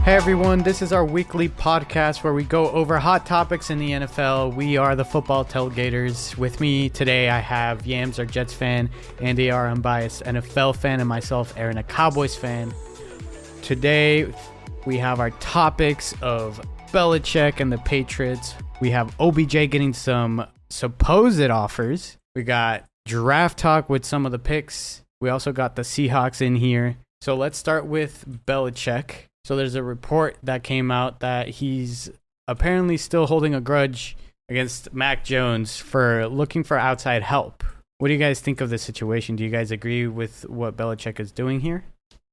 Hey everyone, this is our weekly podcast where we go over hot topics in the NFL. We are the Football Tailgaters. With me today, I have Yams, our Jets fan, Andy, our unbiased NFL fan, and myself, Aaron, a Cowboys fan. Today, we have our topics of Belichek and the Patriots. We have OBJ getting some supposed offers. We got draft talk with some of the picks. We also got the Seahawks in here. So let's start with Belichek. So there's a report that came out that he's apparently still holding a grudge against Mac Jones for looking for outside help. What do you guys think of this situation? Do you guys agree with what Belichick is doing here?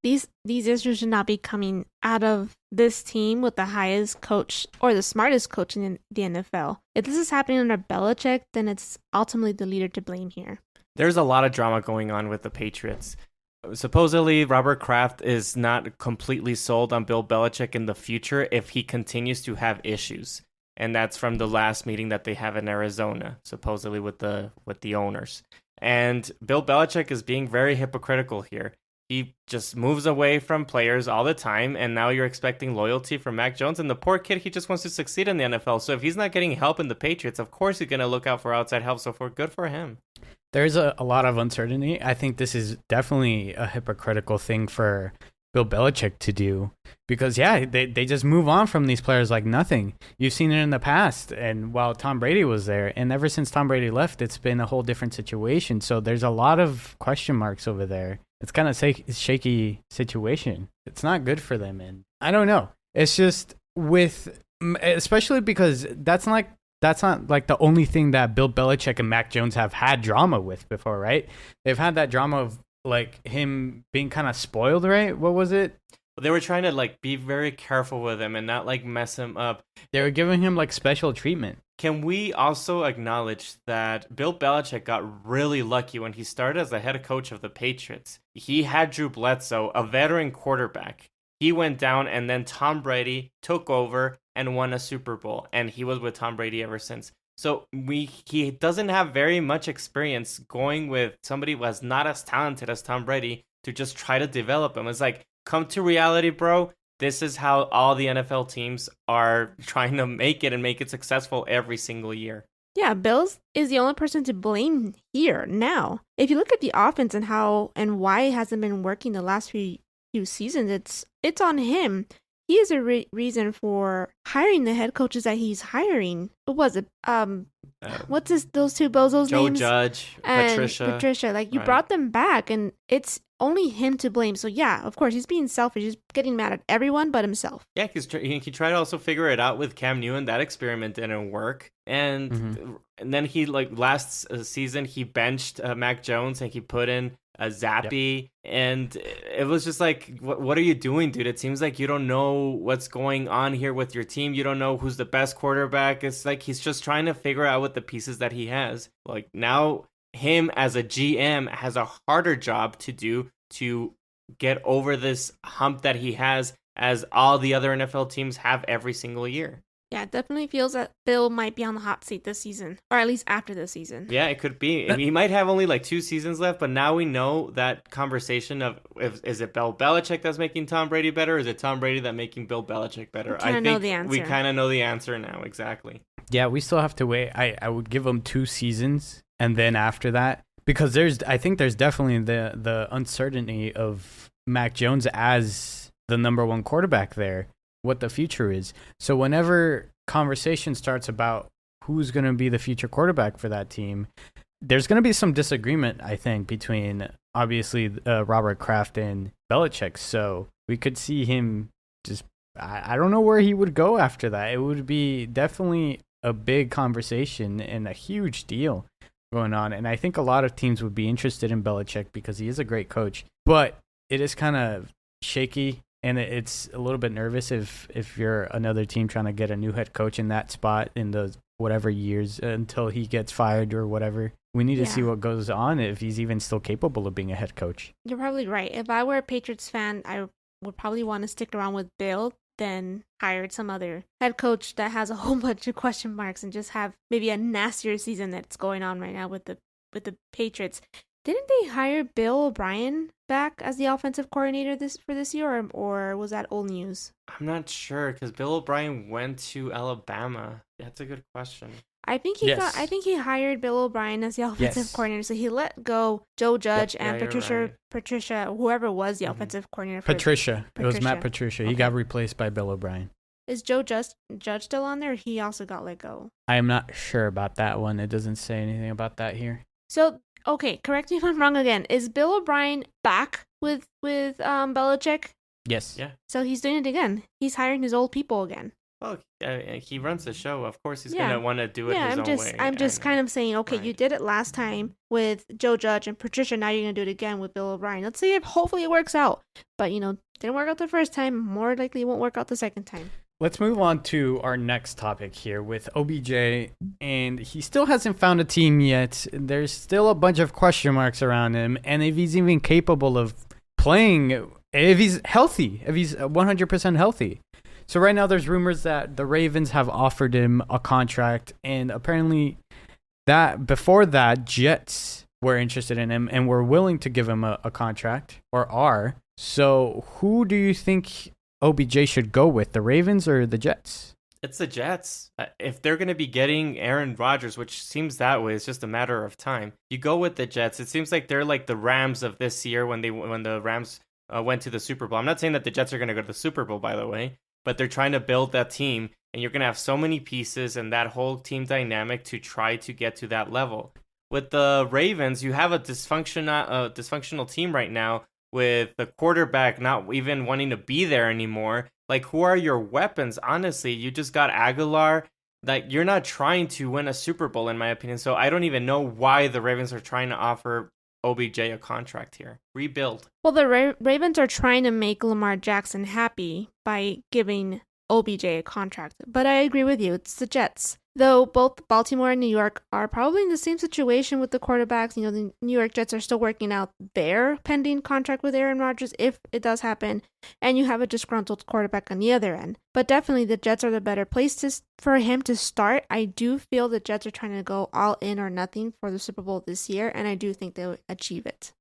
These issues should not be coming out of this team with the highest coach or the smartest coach in the NFL. If this is happening under Belichick, then it's ultimately the leader to blame here. There's a lot of drama going on with the Patriots. Supposedly, Robert Kraft is not completely sold on Bill Belichick in the future if he continues to have issues. And that's from the last meeting that they have in Arizona, supposedly with the owners. And Bill Belichick is being very hypocritical here. He just moves away from players all the time, and now you're expecting loyalty from Mac Jones. And the poor kid, he just wants to succeed in the NFL. So if he's not getting help in the Patriots, of course he's going to look out for outside help. So good for him. There's a lot of uncertainty. I think this is definitely a hypocritical thing for Bill Belichick to do because, they just move on from these players like nothing. You've seen it in the past, and while Tom Brady was there, and ever since Tom Brady left, it's been a whole different situation. So there's a lot of question marks over there. It's kind of a shaky situation. It's not good for them, and I don't know. It's just especially because that's not like the only thing that Bill Belichick and Mac Jones have had drama with before, right? They've had that drama of like him being kind of spoiled, right? What was it? They were trying to like be very careful with him and not like mess him up. They were giving him like special treatment. Can we also acknowledge that Bill Belichick got really lucky when he started as the head coach of the Patriots? He had Drew Bledsoe, a veteran quarterback. He went down, and then Tom Brady took over and won a Super Bowl, and he was with Tom Brady ever since. So he doesn't have very much experience going with somebody who was not as talented as Tom Brady to just try to develop him. It's like, come to reality, bro. This is how all the NFL teams are trying to make it and make it successful every single year. Yeah, Bills is the only person to blame here now. If you look at the offense and how and why it hasn't been working the last few seasons, it's on him. He is a reason for hiring the head coaches that he's hiring. What was it? What's those two bozos' names? Joe Judge, and Patricia. Like, you brought them back, and it's only him to blame. So, yeah, of course, he's being selfish. He's getting mad at everyone but himself. Yeah, because he tried to also figure it out with Cam Newton. That experiment didn't work. And then he, like, last season, he benched Mac Jones, and he put in Zappy. Yep. And it was just like, what are you doing, dude? It seems like you don't know what's going on here with your team. You don't know who's the best quarterback. It's like he's just trying to figure out with the pieces that he has. Like, now him as a GM has a harder job to do to get over this hump that he has, as all the other NFL teams have every single year. Yeah, it definitely feels that Bill might be on the hot seat this season, or at least after this season. Yeah, it could be. He might have only like 2 seasons left, but now we know that conversation of is it Bill Belichick that's making Tom Brady better, or is it Tom Brady that's making Bill Belichick better? I think know the answer. We kind of know the answer now, exactly. Yeah, we still have to wait. I would give him 2 seasons, and then after that, because I think there's definitely the uncertainty of Mac Jones as the number 1 quarterback there, what the future is. So whenever conversation starts about who's going to be the future quarterback for that team, there's going to be some disagreement, I think, between obviously Robert Kraft and Belichick. So we could see him just, I don't know where he would go after that. It would be definitely a big conversation and a huge deal going on. And I think a lot of teams would be interested in Belichick because he is a great coach, but it is kind of shaky. And it's a little bit nervous if you're another team trying to get a new head coach in that spot in those whatever years until he gets fired or whatever. We need to see what goes on, if he's even still capable of being a head coach. You're probably right. If I were a Patriots fan, I would probably want to stick around with Bill than hire some other head coach that has a whole bunch of question marks and just have maybe a nastier season that's going on right now with the Patriots. Didn't they hire Bill O'Brien back as the offensive coordinator this year, or was that old news? I'm not sure because Bill O'Brien went to Alabama. That's a good question. I think he hired Bill O'Brien as the offensive coordinator. So he let go Joe Judge and Patricia, whoever was the offensive coordinator. Patricia. It was Matt Patricia. Okay. He got replaced by Bill O'Brien. Is Joe Judge still on there? Or he also got let go. I am not sure about that one. It doesn't say anything about that here. So, okay, correct me if I'm wrong again. Is Bill O'Brien back with Belichek? Yes. Yeah. So he's doing it again. He's hiring his old people again. Well, he runs the show. Of course, he's gonna want to do it his own way. I'm just kind of saying, okay, you did it last time with Joe Judge and Patricia. Now you're gonna do it again with Bill O'Brien. Let's see if hopefully it works out. But didn't work out the first time. More likely, it won't work out the second time. Let's move on to our next topic here with OBJ, and he still hasn't found a team yet. There's still a bunch of question marks around him, and if he's even capable of playing, if he's healthy, if he's 100% healthy. So right now there's rumors that the Ravens have offered him a contract, and apparently that before that, Jets were interested in him and were willing to give him a contract, or are. So who do you think OBJ should go with, the Ravens or the Jets? It's the Jets. If they're going to be getting Aaron Rodgers, which seems that way, it's just a matter of time. You go with the Jets. It seems like they're like the Rams of this year when the Rams went to the Super Bowl. I'm not saying that the Jets are going to go to the Super Bowl, by the way, but they're trying to build that team, and you're going to have so many pieces and that whole team dynamic to try to get to that level. With the Ravens, you have a dysfunctional team right now, with the quarterback not even wanting to be there anymore. Like, who are your weapons? Honestly, you just got Aguilar. Like, you're not trying to win a Super Bowl, in my opinion. So I don't even know why the Ravens are trying to offer OBJ a contract here. Rebuild. Well, the Ravens are trying to make Lamar Jackson happy by giving OBJ a contract. But I agree with you. It's the Jets. Though both Baltimore and New York are probably in the same situation with the quarterbacks. The New York Jets are still working out their pending contract with Aaron Rodgers if it does happen. And you have a disgruntled quarterback on the other end. But definitely the Jets are the better place for him to start. I do feel the Jets are trying to go all in or nothing for the Super Bowl this year. And I do think they'll achieve it.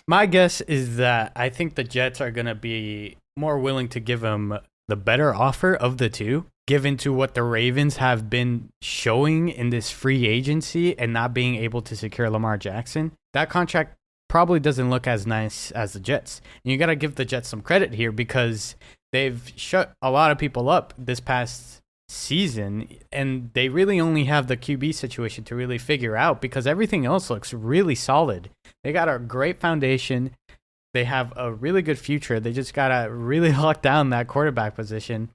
My guess is that I think the Jets are going to be more willing to give him the better offer of the two, given to what the Ravens have been showing in this free agency and not being able to secure Lamar Jackson. That contract probably doesn't look as nice as the Jets. And you got to give the Jets some credit here because they've shut a lot of people up this past season, and they really only have the QB situation to really figure out because everything else looks really solid. They got a great foundation. They have a really good future. They just got to really lock down that quarterback position.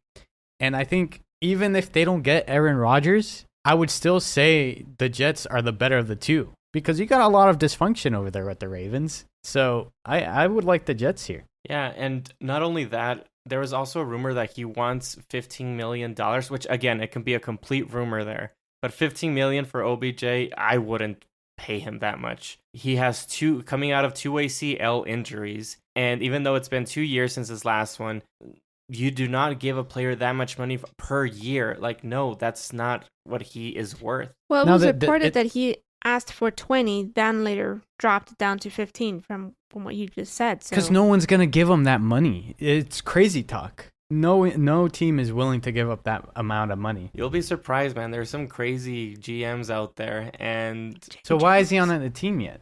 And I think even if they don't get Aaron Rodgers, I would still say the Jets are the better of the two because you got a lot of dysfunction over there at the Ravens. So I would like the Jets here. Yeah, and not only that, there was also a rumor that he wants $15 million, which, again, it can be a complete rumor there. But $15 million for OBJ, I wouldn't pay him that much. He has coming out of two ACL injuries, and even though it's been 2 years since his last one, you do not give a player that much money per year. Like, no, that's not what he is worth. Well, it was reported that he asked for 20, then later dropped down to 15 from what you just said. Because no one's going to give him that money. It's crazy talk. No team is willing to give up that amount of money. You'll be surprised, man. There's some crazy GMs out there, and so why is he on the team yet?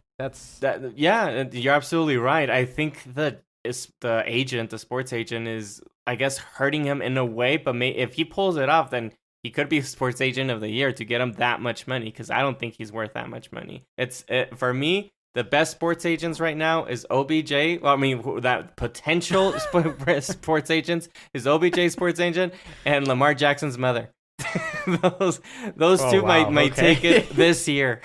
Yeah, you're absolutely right. I think the sports agent is, I guess, hurting him in a way. But if he pulls it off, then he could be sports agent of the year to get him that much money. Because I don't think he's worth that much money. For me. The best sports agents right now is OBJ. Well, I mean, that potential sports agents is OBJ sports agent and Lamar Jackson's mother. those two might take it this year.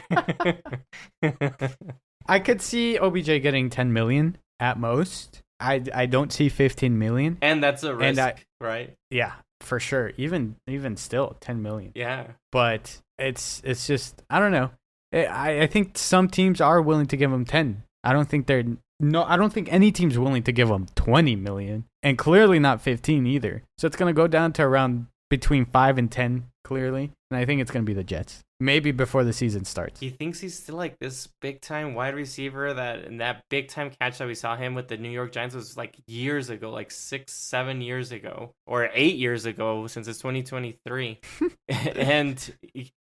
I could see OBJ getting 10 million at most. I don't see 15 million. And that's a risk, right? Yeah, for sure. Even still, 10 million. Yeah. But it's just, I don't know. I think some teams are willing to give him 10. I don't think any team's willing to give him 20 million, and clearly not 15 either. So it's going to go down to around between 5 and 10, clearly. And I think it's going to be the Jets. Maybe before the season starts. He thinks he's still like this big time wide receiver that big time catch that we saw him with the New York Giants was like years ago, like 6-7 years ago, or 8 years ago since it's 2023. And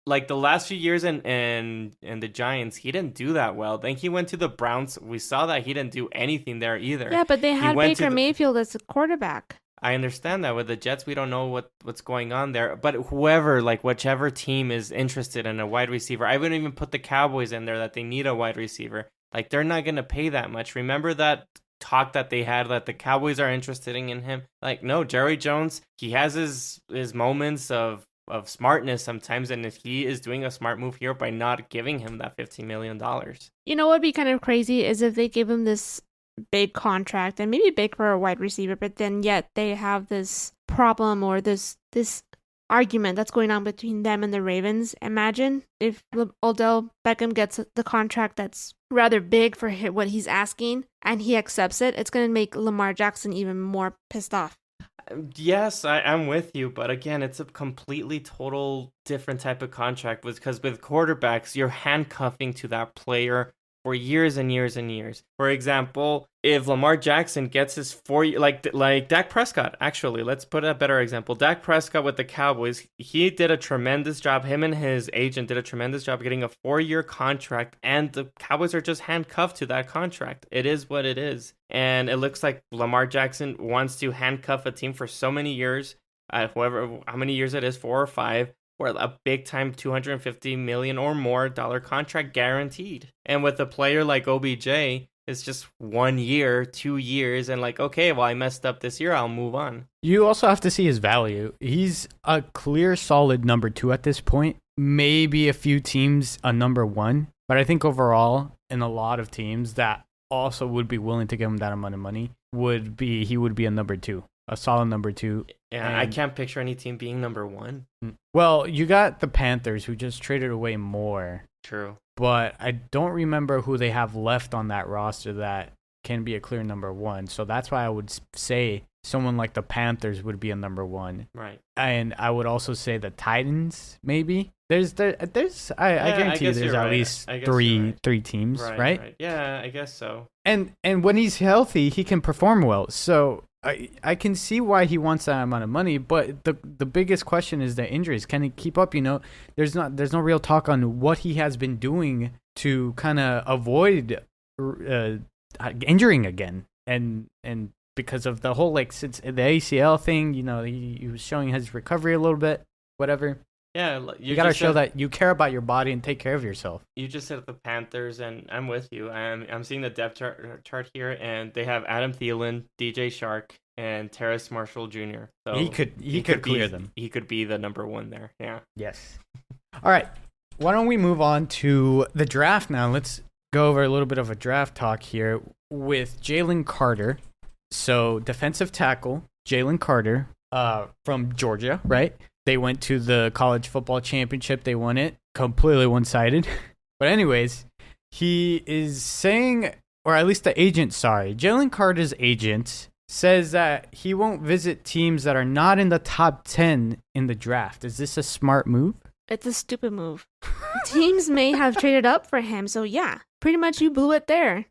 like the last few years in the Giants, he didn't do that well. Then he went to the Browns. We saw that he didn't do anything there either. Yeah, but they had Baker Mayfield as a quarterback. I understand that. With the Jets, we don't know what's going on there. But whoever, like whichever team is interested in a wide receiver, I wouldn't even put the Cowboys in there that they need a wide receiver. Like, they're not going to pay that much. Remember that talk that they had that the Cowboys are interested in him? Like, no, Jerry Jones, he has his moments of smartness sometimes, and if he is doing a smart move here by not giving him that $15 million. You know what would be kind of crazy is if they give him this big contract and maybe big for a wide receiver, but then yet they have this problem or this argument that's going on between them and the Ravens. Imagine if Odell Beckham gets the contract that's rather big for what he's asking and he accepts it. It's going to make Lamar Jackson even more pissed off. Yes, I'm with you, but again, it's a completely total different type of contract because with quarterbacks, you're handcuffing to that player for years and years and years. For example, if Lamar Jackson gets his 4 year, like Dak Prescott, actually, let's put a better example. Dak Prescott with the Cowboys, he did a tremendous job. Him and his agent did a tremendous job getting a 4-year contract, and the Cowboys are just handcuffed to that contract. It is what it is. And it looks like Lamar Jackson wants to handcuff a team for so many years, how many years it is, 4 or 5, or a big time $250 million or more contract guaranteed. And with a player like OBJ, it's just 1 year, 2 years, and like, okay, well, I messed up this year, I'll move on. You also have to see his value. He's a clear, solid number 2 at this point. Maybe a few teams a number 1, but I think overall, in a lot of teams that also would be willing to give him that amount of money, he would be a number 2. A solid number 2. Yeah, and I can't picture any team being number 1. Well, you got the Panthers, who just traded away more. True. But I don't remember who they have left on that roster that can be a clear number 1. So that's why I would say someone like the Panthers would be a number 1. Right. And I would also say the Titans, maybe. I guarantee you there's at least three teams, right? Yeah, I guess so. And when he's healthy, he can perform well. So I can see why he wants that amount of money, but the biggest question is the injuries. Can he keep up? There's no real talk on what he has been doing to kind of avoid injuring again, and because of the whole since the ACL thing, he was showing his recovery a little bit, whatever. Yeah, you got to show that you care about your body and take care of yourself. You just said the Panthers, and I'm with you. I'm seeing the depth chart here, and they have Adam Thielen, DJ Shark, and Terrace Marshall Jr. So he could clear them. He could be the number 1 there. Yeah. Yes. All right. Why don't we move on to the draft now? Let's go over a little bit of a draft talk here with Jalen Carter. So defensive tackle Jalen Carter, from Georgia, right? They went to the college football championship. They won it. Completely one-sided. But anyways, he is saying, or at least the agent, Jalen Carter's agent says that he won't visit teams that are not in the top 10 in the draft. Is this a smart move? It's a stupid move. Teams may have traded up for him. So yeah, pretty much you blew it there.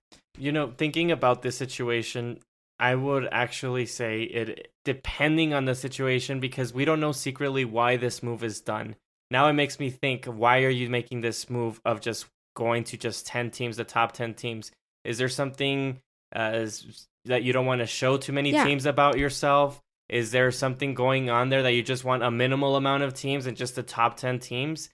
Thinking about this situation, I would actually say it depending on the situation, because we don't know secretly why this move is done. Now it makes me think, why are you making this move of just going to just 10 teams, the top 10 teams? Is there something that you don't want to show too many teams about yourself? Is there something going on there that you just want a minimal amount of teams and just the top 10 teams?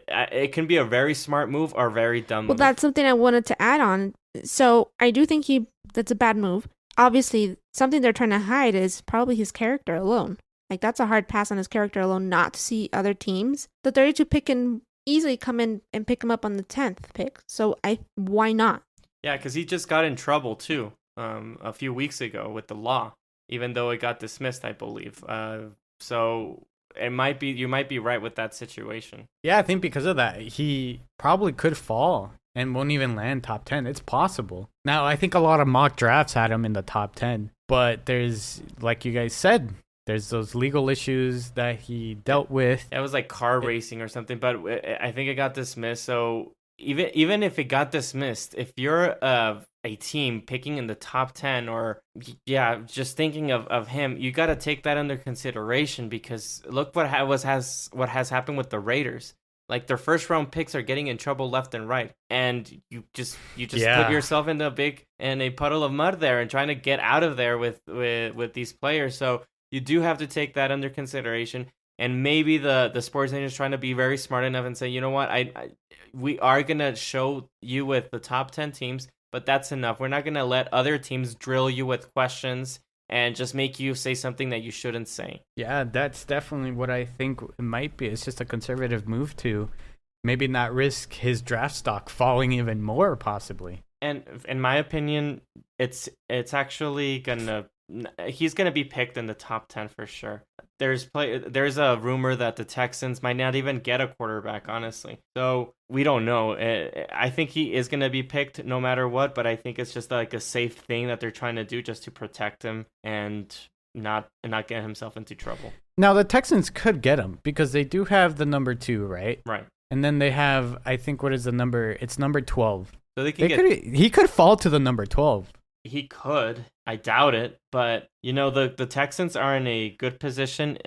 It can be a very smart move or a very dumb move. Well, that's something I wanted to add on. So I do think that's a bad move. Obviously, something they're trying to hide is probably his character alone. That's a hard pass on his character alone, not to see other teams. The 32 pick can easily come in and pick him up on the 10th pick. So why not? Yeah, because he just got in trouble too a few weeks ago with the law, even though it got dismissed, I believe. So you might be right with that situation. Yeah, I think because of that, he probably could fall and won't even land top 10. It's possible. Now, I think a lot of mock drafts had him in the top 10, but there's, like you guys said, There's those legal issues that he dealt with. It was like car racing or something, but I think it got dismissed. So even if it got dismissed, if you're a team picking in the top 10 or just thinking of him, you got to take that under consideration, because look what has happened with the Raiders. Like, their first round picks are getting in trouble left and right, and you just put yourself in a puddle of mud there and trying to get out of there with these players. So you do have to take that under consideration. And maybe the sports agent is trying to be very smart enough and say, you know what, we are gonna show you with the top 10 teams, but that's enough. We're not gonna let other teams drill you with questions and just make you say something that you shouldn't say. Yeah, that's definitely what I think it might be. It's just a conservative move to maybe not risk his draft stock falling even more, possibly. And in my opinion, it's actually he's gonna be picked in the top 10 for sure. There's a rumor that the Texans might not even get a quarterback, honestly. So we don't know. I think he is going to be picked no matter what, but I think it's just like a safe thing that they're trying to do just to protect him and not get himself into trouble. Now, the Texans could get him because they do have the number 2, right? Right. And then they have, I think, what is the number? It's number 12. So he could fall to the number 12. He could. I doubt it, but the Texans are in a good position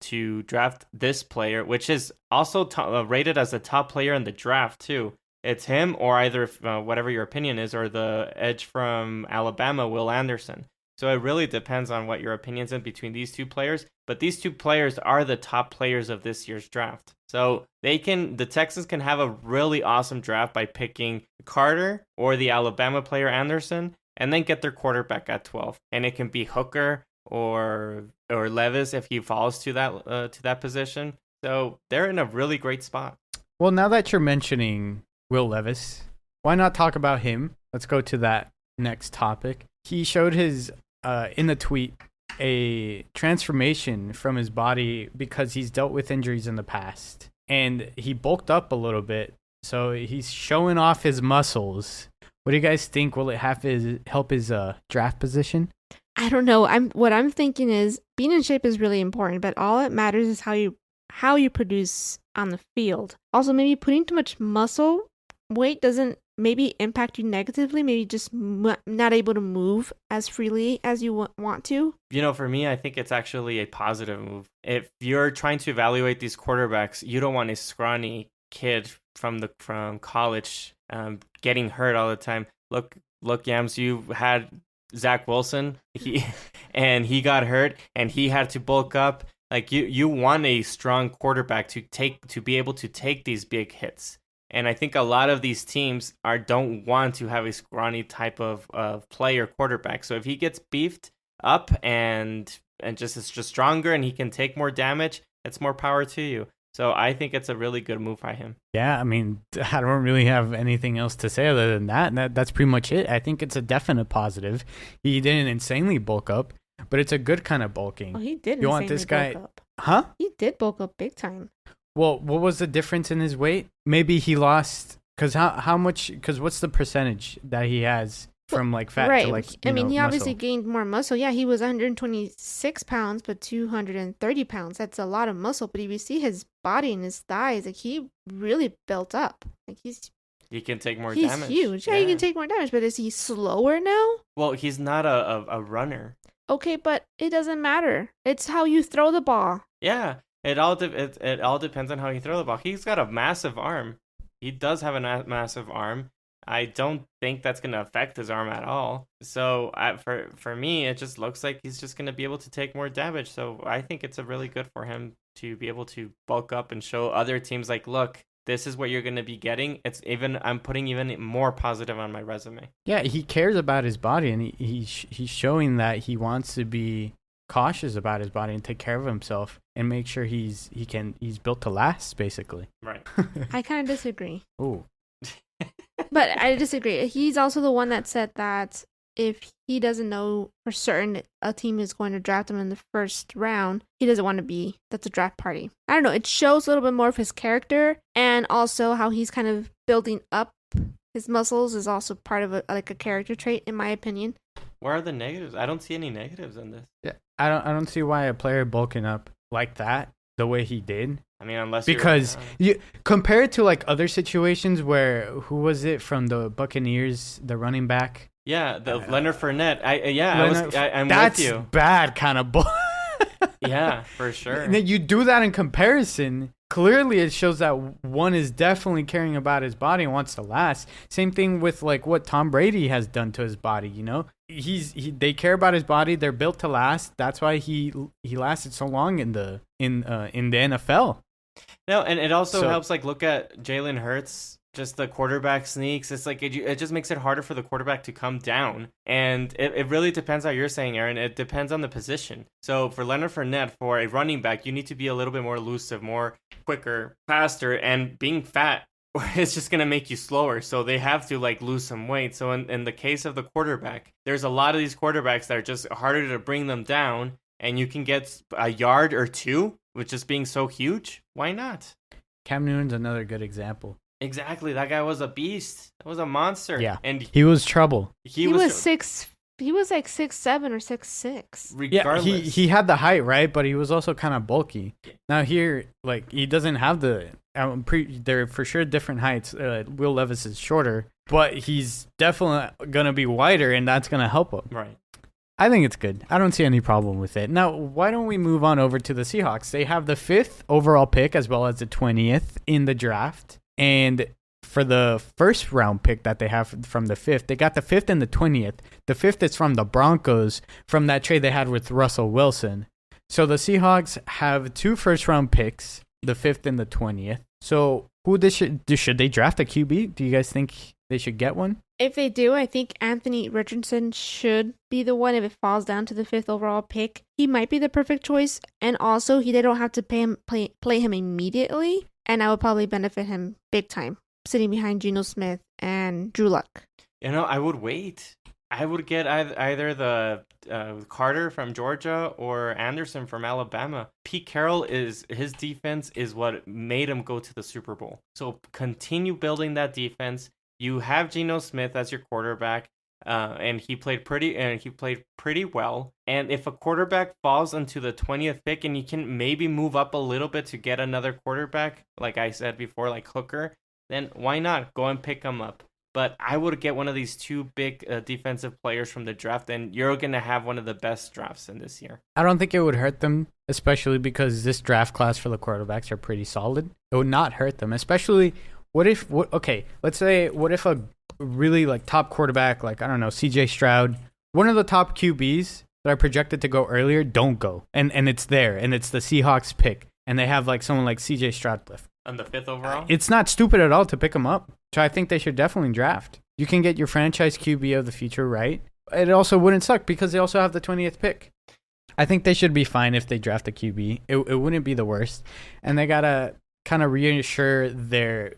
to draft this player, which is also rated as the top player in the draft too. It's him or either whatever your opinion is, or the edge from Alabama, Will Anderson. So it really depends on what your opinions in between these two players. But these two players are the top players of this year's draft. So the Texans can have a really awesome draft by picking Carter or the Alabama player Anderson, and then get their quarterback at 12. And it can be Hooker or Levis if he falls to that position. So they're in a really great spot. Well, now that you're mentioning Will Levis, why not talk about him? Let's go to that next topic. He showed his in the tweet a transformation from his body because he's dealt with injuries in the past, and he bulked up a little bit. So he's showing off his muscles. What do you guys think? Will it help his draft position? I don't know. What I'm thinking is being in shape is really important, but all that matters is how you produce on the field. Also, maybe putting too much muscle weight doesn't maybe impact you negatively. Maybe just not able to move as freely as you want to. For me, I think it's actually a positive move. If you're trying to evaluate these quarterbacks, you don't want a scrawny kid from college getting hurt all the time. Look, Yams, you had Zach Wilson, he got hurt and he had to bulk up. Like, you want a strong quarterback to be able to take these big hits. And I think a lot of these teams don't want to have a scrawny type of player quarterback. So if he gets beefed up and is just stronger and he can take more damage, it's more power to you. So I think it's a really good move by him. Yeah, I mean, I don't really have anything else to say other than that. That's pretty much it. I think it's a definite positive. He didn't insanely bulk up, but it's a good kind of bulking. Oh, he did. You want this guy? Bulk up. Huh? He did bulk up big time. Well, what was the difference in his weight? Maybe he lost because how much? Because what's the percentage that he has from like fat to like? I mean, he obviously muscle? gained more muscle. Yeah, he was 126 pounds, but 230 pounds. That's a lot of muscle. But if you see his body and his thighs, like, he really built up. Like, he can take more damage. He's huge. Yeah, he can take more damage. But is he slower now? Well, he's not a runner. Okay, but it doesn't matter. It's how you throw the ball. Yeah, it all depends on how you throw the ball. He's got a massive arm. He does have a massive arm. I don't think that's going to affect his arm at all. So for me, it just looks like he's just going to be able to take more damage. So I think it's a really good for him to be able to bulk up and show other teams, like, look, this is what you're going to be getting. I'm putting even more positive on my resume. Yeah, he cares about his body, and he's showing that he wants to be cautious about his body and take care of himself and make sure he's built to last, basically. Right. I kind of disagree. Ooh. But I disagree. He's also the one that said that if he doesn't know for certain a team is going to draft him in the first round, he doesn't want to be. That's a draft party. I don't know. It shows a little bit more of his character, and also how he's kind of building up his muscles is also part of a character trait, in my opinion. What are the negatives? I don't see any negatives in this. Yeah, I don't see why a player bulking up like that the way he did. I mean, unless because you compare it to like other situations where who was it from the Buccaneers, the running back? Yeah, the Leonard Fournette. I'm that's with you. Bad kind of bull. Yeah, for sure. And then you do that in comparison. Clearly, it shows that one is definitely caring about his body and wants to last. Same thing with like what Tom Brady has done to his body. You know, they care about his body. They're built to last. That's why he lasted so long in the NFL. No, and it also helps. Like, look at Jalen Hurts. Just the quarterback sneaks. It's like it just makes it harder for the quarterback to come down. And it really depends how you're saying, Aaron. It depends on the position. So for Leonard Fournette, for a running back, you need to be a little bit more elusive, more quicker, faster. And being fat, it's just going to make you slower. So they have to like lose some weight. So in the case of the quarterback, there's a lot of these quarterbacks that are just harder to bring them down. And you can get a yard or two with just being so huge. Why not? Cam Newton's another good example. Exactly. That guy was a beast. That was a monster. Yeah. And he was trouble. He was like 6'7" or 6'6". Regardless. Yeah, he had the height, right? But he was also kind of bulky. Now here, like, he doesn't have the... they're for sure different heights. Will Levis is shorter, but he's definitely going to be wider, and that's going to help him. Right. I think it's good. I don't see any problem with it. Now, why don't we move on over to the Seahawks? They have the 5th overall pick as well as the 20th in the draft. And for the first round pick that they have from the 5th, they got the 5th and the 20th. The 5th is from the Broncos from that trade they had with Russell Wilson. So the Seahawks have 2 first round picks, the 5th and the 20th. So should they draft a QB? Do you guys think they should get one? If they do, I think Anthony Richardson should be the one if it falls down to the 5th overall pick. He might be the perfect choice. And also, they don't have to play him immediately. And I would probably benefit him big time, sitting behind Geno Smith and Drew Luck. You know, I would wait. I would get either the Carter from Georgia or Anderson from Alabama. Pete Carroll his defense is what made him go to the Super Bowl. So continue building that defense. You have Geno Smith as your quarterback. And he played pretty well. And if a quarterback falls into the 20th pick and you can maybe move up a little bit to get another quarterback, like I said before, like Hooker, then why not go and pick him up? But I would get one of these 2 big defensive players from the draft, and you're going to have one of the best drafts in this year. I don't think it would hurt them, especially because this draft class for the quarterbacks are pretty solid. It would not hurt them, especially what if a really like top quarterback, like, I don't know, CJ Stroud, one of the top QBs that are projected to go earlier don't go. And it's there, and it's the Seahawks pick. And they have like someone like CJ Stroud left. On the 5th overall? It's not stupid at all to pick him up. So I think they should definitely draft. You can get your franchise QB of the future, right? It also wouldn't suck because they also have the 20th pick. I think they should be fine if they draft a QB. It wouldn't be the worst. And they got to kind of reassure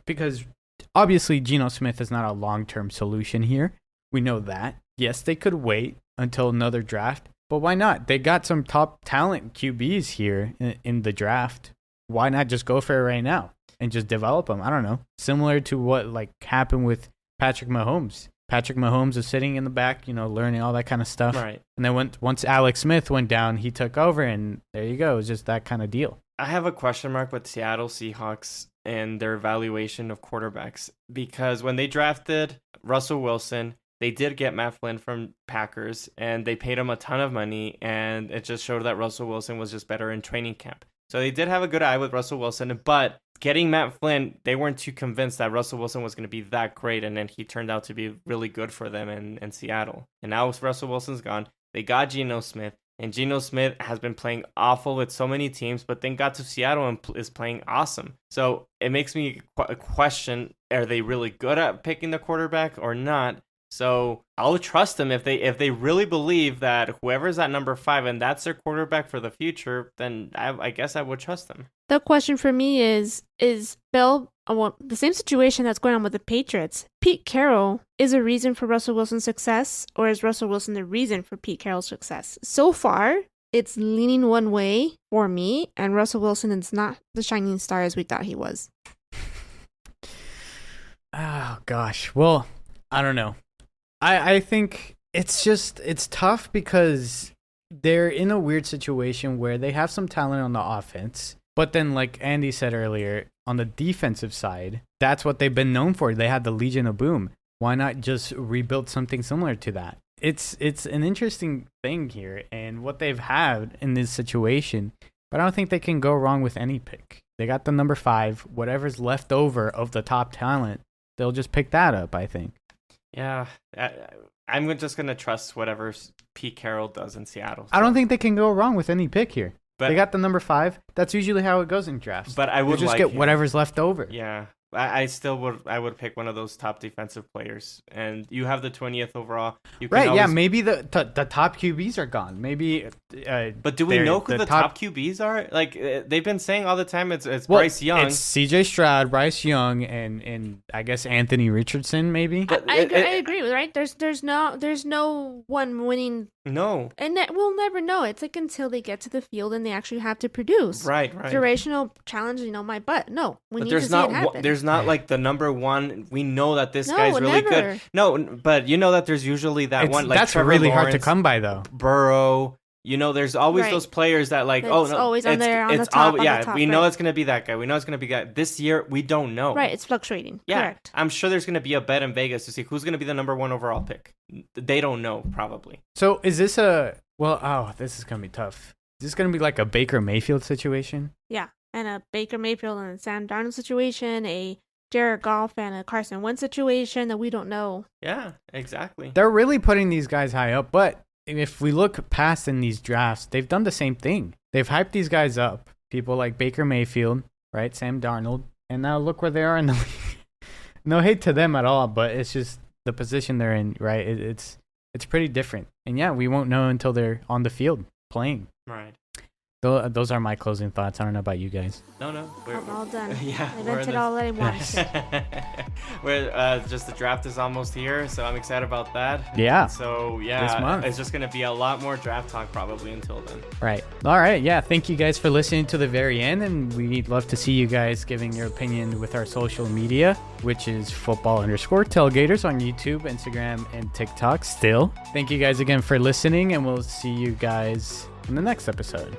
because obviously Geno Smith is not a long-term solution here. We know that. Yes, they could wait until another draft, but why not? They got some top talent QBs here in the draft. Why not just go for it right now and just develop them? I don't know. Similar to what like happened with Patrick Mahomes. Patrick Mahomes was sitting in the back, learning all that kind of stuff. Right. And then once Alex Smith went down, he took over, and there you go. It was just that kind of deal. I have a question mark with Seattle Seahawks and their evaluation of quarterbacks, because when they drafted Russell Wilson, they did get Matt Flynn from Packers, and they paid him a ton of money, and it just showed that Russell Wilson was just better in training camp. So they did have a good eye with Russell Wilson, but getting Matt Flynn, they weren't too convinced that Russell Wilson was going to be that great, and then he turned out to be really good for them in Seattle. And now Russell Wilson's gone. They got Geno Smith. And Geno Smith has been playing awful with so many teams, but then got to Seattle and is playing awesome. So it makes me question, are they really good at picking the quarterback or not? So I'll trust them if they really believe that whoever's at number 5 and that's their quarterback for the future, then I guess I would trust them. The question for me is Bill, the same situation that's going on with the Patriots. Pete Carroll is a reason for Russell Wilson's success, or is Russell Wilson the reason for Pete Carroll's success? So far, it's leaning one way for me, and Russell Wilson is not the shining star as we thought he was. Oh, gosh. Well, I don't know. I think it's tough because they're in a weird situation where they have some talent on the offense, but then like Andy said earlier, on the defensive side, that's what they've been known for. They had the Legion of Boom. Why not just rebuild something similar to that? It's an interesting thing here and what they've had in this situation, but I don't think they can go wrong with any pick. They got the number 5, whatever's left over of the top talent, they'll just pick that up, I think. Yeah, I'm just going to trust whatever Pete Carroll does in Seattle. So. I don't think they can go wrong with any pick here. But they got the number 5. That's usually how it goes in drafts. But I would just like get him. whatever's left over. Yeah. I still would pick one of those top defensive players, and you have the 20th overall. You can Yeah, maybe the top QBs are gone. Maybe. But do we know who the top QBs are? Like they've been saying all the time, it's Bryce Young, it's C.J. Stroud, Bryce Young, and I guess Anthony Richardson. Maybe. I agree. Right? There's no one winning. No, and we'll never know. It's like until they get to the field and they actually have to produce. Right. Durational challenge, my butt. No, we need to see it happen. There's not like the number one. We know that this guy's really good. No, but you know that there's usually that one. Like that's Trevor really Lawrence, hard to come by, though. Burrow. There's always those players that like, it's always on the top. We know it's gonna be that guy. We know it's gonna be that. This year, we don't know. Right, it's fluctuating. Yeah, correct. I'm sure there's gonna be a bet in Vegas to see who's gonna be the number 1 overall pick. They don't know, probably. So is this this is gonna be tough. Is this gonna be like a Baker Mayfield situation? Yeah, and a Baker Mayfield and a Sam Darnold situation, a Jared Goff and a Carson Wentz situation that we don't know. Yeah, exactly. They're really putting these guys high up, but if we look past in these drafts, they've done the same thing. They've hyped these guys up. People like Baker Mayfield, right? Sam Darnold. And now look where they are in the league. No hate to them at all, but it's just the position they're in, right? It's pretty different. And yeah, we won't know until they're on the field playing. Right. Those are my closing thoughts. I don't know about you guys. No. I'm all done. Yeah. I vented all that I wanted. We're just the draft is almost here, so I'm excited about that. Yeah. So yeah, this month. It's just gonna be a lot more draft talk probably until then. Right. All right. Yeah. Thank you guys for listening to the very end, and we'd love to see you guys giving your opinion with our social media, which is football_tailgaters on YouTube, Instagram, and TikTok. Still, thank you guys again for listening, and we'll see you guys in the next episode.